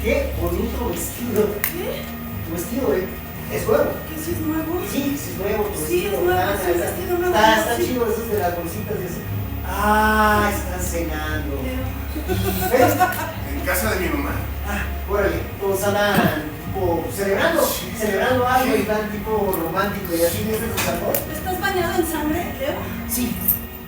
Qué bonito vestido. ¿Qué? Tu vestido, es nuevo. ¿Qué si es nuevo? Sí, sí es nuevo. Tu Sí, vestido. es nuevo, sí, es vestido nuevo. Está Sí. chido esos de las bolsitas y así. Ah, están cenando. Leo. En casa de mi mamá. Órale, todos andan tipo celebrando algo y tan tipo romántico y así, ¿no es tu sabor? ¿Estás bañado en sangre, Leo? Sí.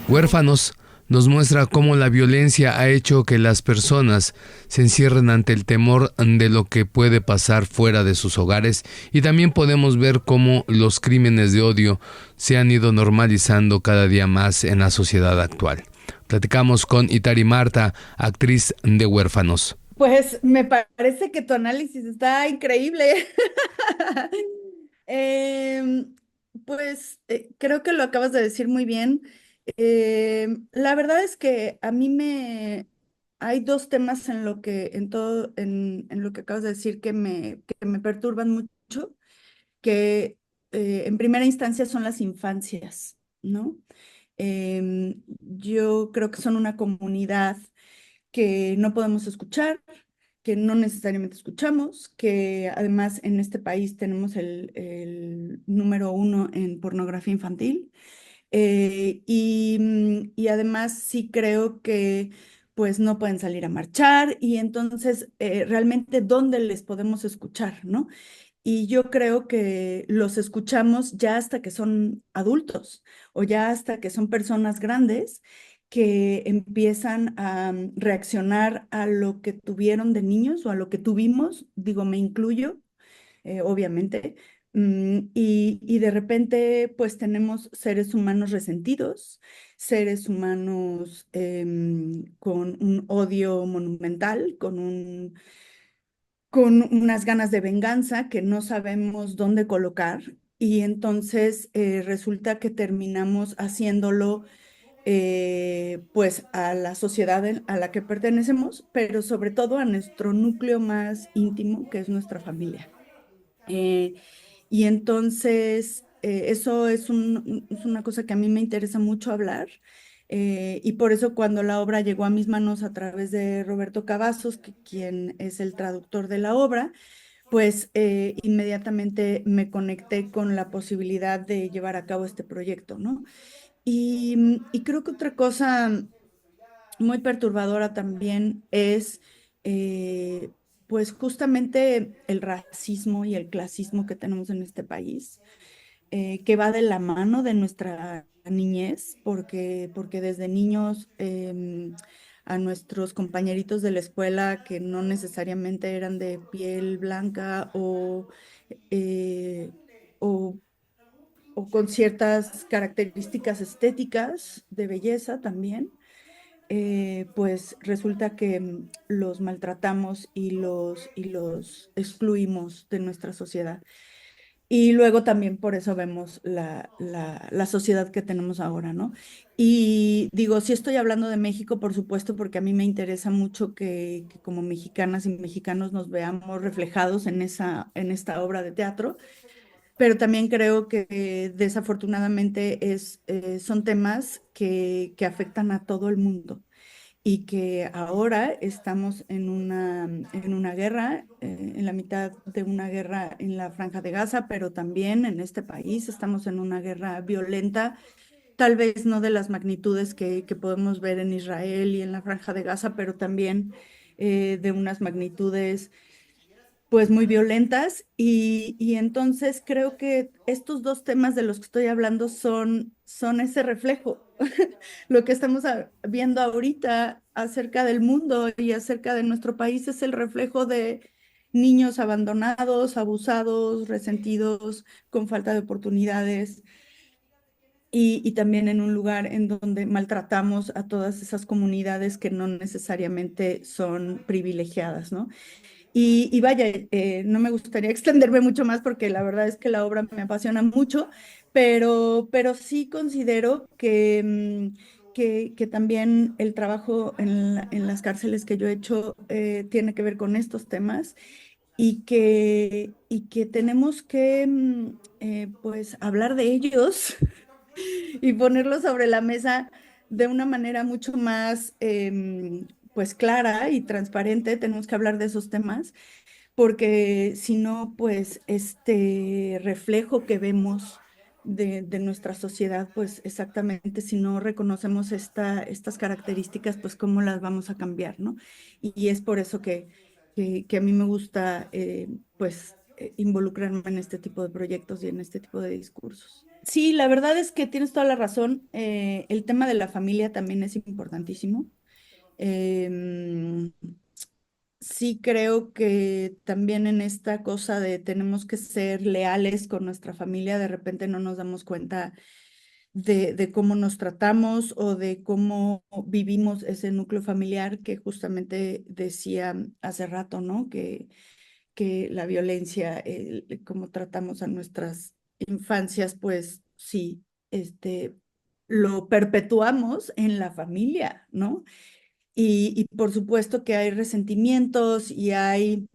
Huérfanos nos muestra cómo la violencia ha hecho que las personas se encierren ante el temor de lo que puede pasar fuera de sus hogares, y también podemos ver cómo los crímenes de odio se han ido normalizando cada día más en la sociedad actual. Platicamos con Itari Marta, actriz de Huérfanos. Pues me parece que tu análisis está increíble. Em, creo que lo acabas de decir muy bien. La verdad es que a mí hay dos temas en lo que, en todo, en lo que acabas de decir que me perturban mucho, que en primera instancia son las infancias, ¿no? Yo creo que son una comunidad que no podemos escuchar, que no necesariamente escuchamos, que además en este país tenemos el número uno en pornografía infantil. Y además sí creo que pues no pueden salir a marchar, y entonces realmente dónde les podemos escuchar, ¿no? Y yo creo que los escuchamos ya hasta que son adultos o ya hasta que son personas grandes que empiezan a reaccionar a lo que tuvieron de niños o a lo que tuvimos, digo, me incluyo, obviamente, y de repente pues tenemos seres humanos resentidos, seres humanos con un odio monumental, con unas ganas de venganza que no sabemos dónde colocar, y entonces resulta que terminamos haciéndolo pues a la sociedad a la que pertenecemos, pero sobre todo a nuestro núcleo más íntimo, que es nuestra familia. Eh, y entonces eso es una cosa que a mí me interesa mucho hablar. Y por eso cuando la obra llegó a mis manos a través de Roberto Cavazos, quien es el traductor de la obra, pues inmediatamente me conecté con la posibilidad de llevar a cabo este proyecto, ¿no? Y creo que otra cosa muy perturbadora también es, eh, pues justamente el racismo y el clasismo que tenemos en este país, que va de la mano de nuestra niñez, porque desde niños a nuestros compañeritos de la escuela que no necesariamente eran de piel blanca eh, o o con ciertas características estéticas de belleza también, pues resulta que los maltratamos y los excluimos de nuestra sociedad. Y luego también por eso vemos la sociedad que tenemos ahora, ¿no? Y digo, sí estoy hablando de México, por supuesto, porque a mí me interesa mucho que como mexicanas y mexicanos nos veamos reflejados en esta obra de teatro, pero también creo que desafortunadamente son temas que afectan a todo el mundo, y que ahora estamos en una guerra, en la mitad de una guerra en la Franja de Gaza, pero también en este país estamos en una guerra violenta, tal vez no de las magnitudes que podemos ver en Israel y en la Franja de Gaza, pero también de unas magnitudes pues muy violentas, y entonces creo que estos dos temas de los que estoy hablando son ese reflejo. Lo que estamos viendo ahorita acerca del mundo y acerca de nuestro país es el reflejo de niños abandonados, abusados, resentidos, con falta de oportunidades, y también en un lugar en donde maltratamos a todas esas comunidades que no necesariamente son privilegiadas, ¿no? Y vaya, no me gustaría extenderme mucho más porque la verdad es que la obra me apasiona mucho, pero sí considero que también el trabajo en las cárceles que yo he hecho tiene que ver con estos temas, y que tenemos que pues hablar de ellos y ponerlos sobre la mesa de una manera mucho más pues clara y transparente, tenemos que hablar de esos temas, porque si no, pues este reflejo que vemos de nuestra sociedad, pues exactamente, si no reconocemos estas características, pues cómo las vamos a cambiar, ¿no? Y es por eso que a mí me gusta, pues, involucrarme en este tipo de proyectos y en este tipo de discursos. Sí, la verdad es que tienes toda la razón. El tema de la familia también es importantísimo. Em, sí creo que también en esta cosa de tenemos que ser leales con nuestra familia, de repente no nos damos cuenta de cómo nos tratamos o de cómo vivimos ese núcleo familiar que justamente decía hace rato, ¿no? Que la violencia, cómo tratamos a nuestras infancias, pues sí, lo perpetuamos en la familia, ¿no? Y por supuesto que hay resentimientos y hay,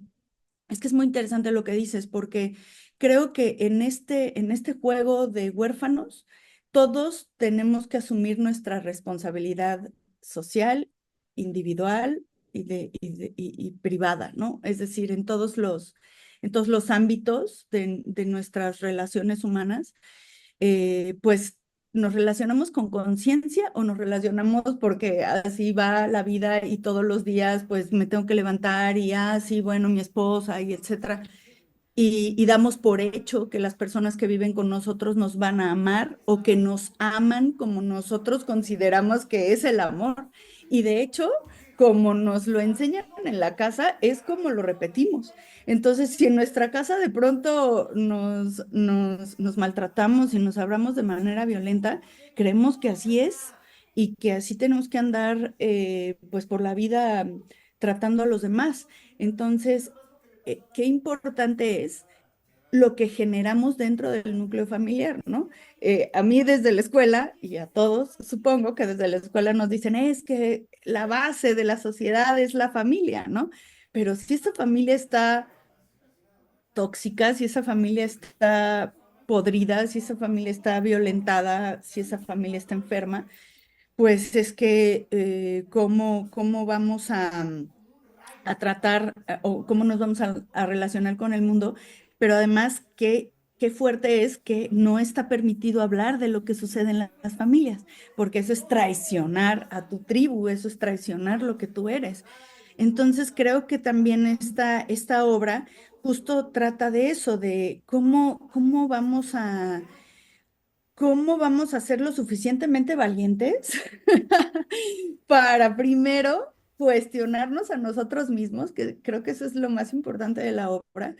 es que es muy interesante lo que dices, porque creo que en este juego de huérfanos, todos tenemos que asumir nuestra responsabilidad social, individual y privada, ¿no? Es decir, en todos los ámbitos de nuestras relaciones humanas, pues nos relacionamos con conciencia o nos relacionamos porque así va la vida y todos los días pues me tengo que levantar y así, bueno, mi esposa y etcétera. Y damos por hecho que las personas que viven con nosotros nos van a amar o que nos aman como nosotros consideramos que es el amor. Y de hecho, como nos lo enseñan en la casa, es como lo repetimos. Entonces, si en nuestra casa de pronto nos maltratamos y nos hablamos de manera violenta, creemos que así es y que así tenemos que andar pues por la vida tratando a los demás. Entonces, qué importante es lo que generamos dentro del núcleo familiar, ¿no? A mí desde la escuela, y a todos, supongo que desde la escuela nos dicen, es que la base de la sociedad es la familia, ¿no? Pero si esa familia está tóxica, si esa familia está podrida, si esa familia está violentada, si esa familia está enferma, pues es que cómo vamos a tratar o cómo nos vamos a relacionar con el mundo, pero además qué fuerte es que no está permitido hablar de lo que sucede en las familias, porque eso es traicionar a tu tribu, eso es traicionar lo que tú eres. Entonces creo que también esta obra justo trata de eso, de cómo vamos a ser lo suficientemente valientes para primero cuestionarnos a nosotros mismos, que creo que eso es lo más importante de la obra,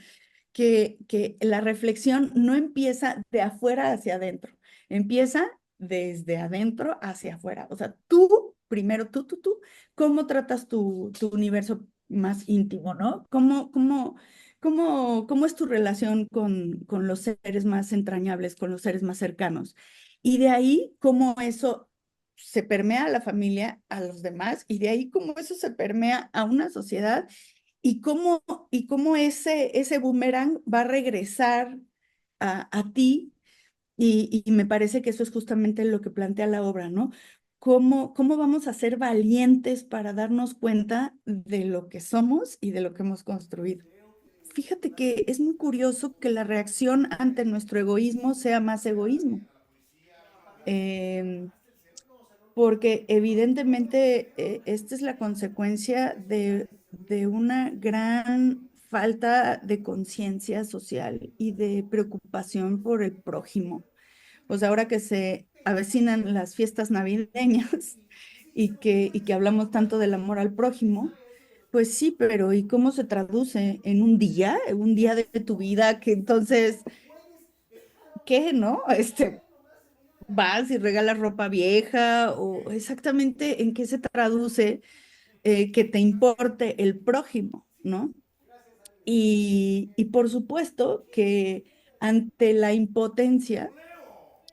que la reflexión no empieza de afuera hacia adentro, empieza desde adentro hacia afuera. O sea, tú, primero tú, ¿cómo tratas tu universo más íntimo, ¿no? ¿Cómo es tu relación con los seres más entrañables, con los seres más cercanos? Y de ahí, cómo eso se permea a la familia, a los demás, y de ahí cómo eso se permea a una sociedad y cómo ese boomerang va a regresar a ti. Y me parece que eso es justamente lo que plantea la obra, ¿no? ¿Cómo vamos a ser valientes para darnos cuenta de lo que somos y de lo que hemos construido? Fíjate que es muy curioso que la reacción ante nuestro egoísmo sea más egoísmo. Em, Porque evidentemente esta es la consecuencia de una gran falta de conciencia social y de preocupación por el prójimo. Pues ahora que se avecinan las fiestas navideñas y que hablamos tanto del amor al prójimo, pues sí, pero ¿y cómo se traduce en un día? Un día de tu vida que entonces, ¿qué, no? Vas y regalas ropa vieja o exactamente en qué se traduce que te importe el prójimo, ¿no? Y por supuesto que ante la impotencia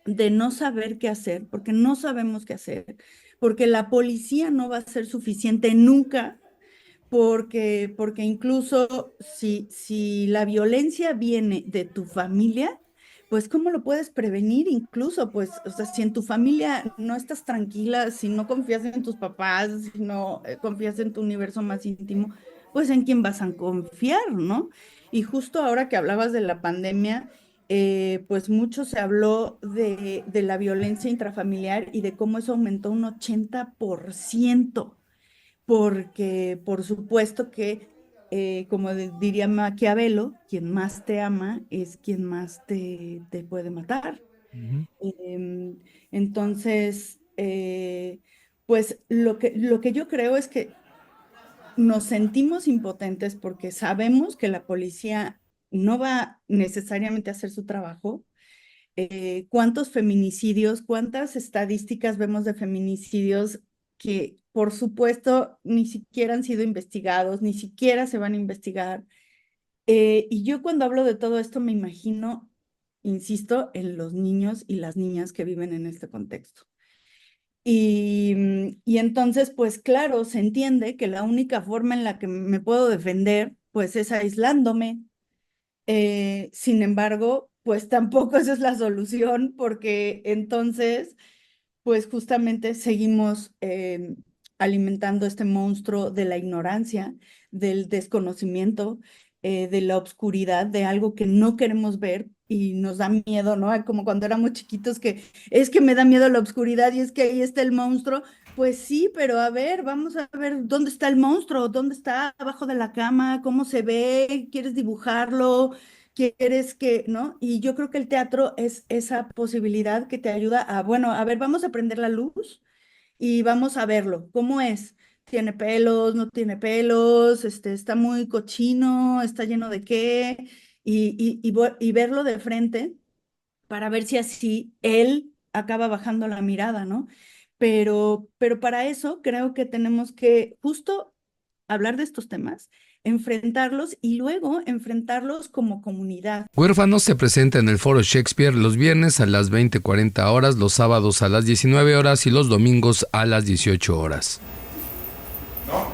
de no saber qué hacer, porque no sabemos qué hacer, porque la policía no va a ser suficiente nunca, porque incluso si la violencia viene de tu familia, pues ¿cómo lo puedes prevenir incluso? Pues, o sea, si en tu familia no estás tranquila, si no confías en tus papás, si no confías en tu universo más íntimo, pues ¿en quién vas a confiar, no? Y justo ahora que hablabas de la pandemia, pues mucho se habló de la violencia intrafamiliar y de cómo eso aumentó un 80%, porque por supuesto que, como diría Maquiavelo, quien más te ama es quien más te puede matar. Ujú. Entonces, pues lo que yo creo es que nos sentimos impotentes porque sabemos que la policía no va necesariamente a hacer su trabajo. ¿Cuántos feminicidios, cuántas estadísticas vemos de feminicidios que, por supuesto, ni siquiera han sido investigados, ni siquiera se van a investigar? Y yo cuando hablo de todo esto me imagino, insisto, en los niños y las niñas que viven en este contexto. Y entonces, pues claro, se entiende que la única forma en la que me puedo defender, pues es aislándome. Sin embargo, pues tampoco esa es la solución, porque entonces, pues justamente seguimos alimentando este monstruo de la ignorancia, del desconocimiento, de la obscuridad, de algo que no queremos ver y nos da miedo, ¿no? Como cuando éramos chiquitos, que es que me da miedo la obscuridad y es que ahí está el monstruo. Pues sí, pero a ver, vamos a ver dónde está el monstruo, dónde está abajo de la cama, cómo se ve, quieres dibujarlo, quieres que, ¿no? Y yo creo que el teatro es esa posibilidad que te ayuda a, bueno, a ver, vamos a prender la luz y vamos a verlo. ¿Cómo es? ¿Tiene pelos? ¿No tiene pelos? ¿Está muy cochino? ¿Está lleno de qué? Y verlo de frente para ver si así él acaba bajando la mirada, ¿no? Pero para eso creo que tenemos que justo hablar de estos temas, enfrentarlos y luego enfrentarlos como comunidad. Huérfanos se presenta en el Foro Shakespeare los viernes a las 20:40 horas, los sábados a las 19 horas y los domingos a las 18 horas. No.